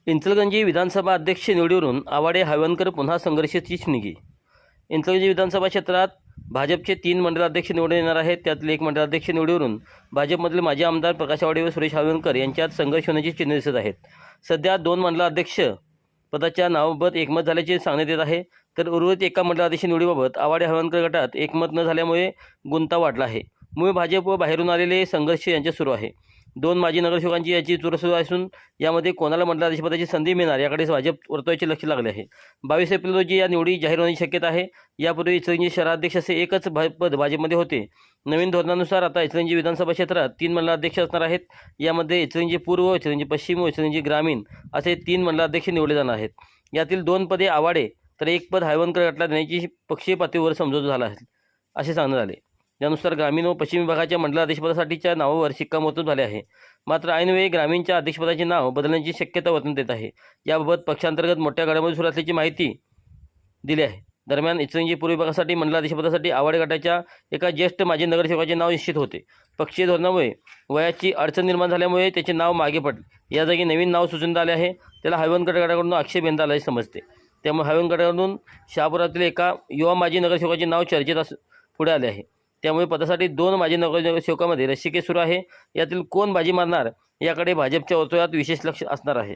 इचलकरंजी विधानसभा अध्यक्ष निवडीवरून आवाडे हळवणकर पुन्हा संघर्षाची चिमणी। इचलकरंजी विधानसभा क्षेत्रात भाजपचे 3 मंडलाध्यक्ष निवडून येणार आहेत। त्यातील एक मंडलाध्यक्ष निवडीवरून भाजपमधील माजी आमदार प्रकाश आवाडे व सुरेश हळवणकर यांच्यात संघर्ष होण्याची चिन्हे दिसत आहेत। सध्या 2 मंडलाध्यक्ष पदाच्या नावाबाबत एकमत झाल्याचे सांगण्यात येत आहे, तर उर्वरित एका मंडलाध्यक्ष निवडीबाबत आवाडे हळवणकर गटात एकमत न झाल्यामुळे गुंता वाढला आहे। मूळ भाजप व बाहेरून आलेले संघर्ष यांच्यात सुरू आहे। 2 माजी नगरसेवकांची याची चुरस सुरू असून यामध्ये कोणाला मंडलाध्यक्षपदाची संधी मिळणार याकडे भाजप वर्तुळाचे लक्ष लागले आहे। 22 एप्रिल रोजी या निवडी जाहीर होण्याची शक्यता आहे। यापूर्वी इचलकरंजी शहराध्यक्ष असे एकच पद भाजपमध्ये होते। नवीन धोरणानुसार आता इचलकरंजी विधानसभा क्षेत्रात 3 मंडलाध्यक्ष असणार आहेत। यामध्ये इचलकरंजी पूर्व, इचलकरंजी पश्चिम व इचलकरंजी ग्रामीण असे 3 मंडलाध्यक्ष निवडले जाणार आहेत। यातील 2 पदे आवाडे तर 1 पद हळवणकर गटाला देण्याची पक्षीय पातळीवर समझोता झाला आहे असे सांगण्यात आले। त्यानुसार ग्रामीण व पश्चिम विभागाच्या मंडलाध्यक्षपदासाठीच्या नावावर शिक्कामोर्तब झाले आहे। मात्र ऐनवेळी ग्रामीणच्या अध्यक्षपदाचे नाव बदलण्याची शक्यता वर्तवण्यात येत आहे। याबाबत पक्षांतर्गत मोठ्या घडामोडी सुरू असल्याची माहिती दिली आहे। दरम्यान इचलकरंजी पूर्व विभागासाठी मंडलाध्यक्षपदासाठी आवाडे गटाच्या एका ज्येष्ठ माजी नगरसेवकाचे नाव निश्चित होते। पक्षीय धोरणामुळे वयाची अडचण निर्माण झाल्यामुळे त्याचे नाव मागे पडले। या जागी नवीन नाव सुचवण्यात आले आहे। त्याला हळवणकर गटाकडून आक्षेप घेण्यात आल्याचे समजते। त्यामुळे हळवणकर गटाकडून शहापुरातील एका युवा माजी नगरसेवकाचे नाव चर्चेत पुढे आले आहे। त्यामुळे पदासाठी 2 माजी नगरसेवकांमध्ये रस्सीखेच सुरू आहे। यातील कोण बाजी मारणार याकडे भाजपच्या वर्तुळात विशेष लक्ष असणार आहे।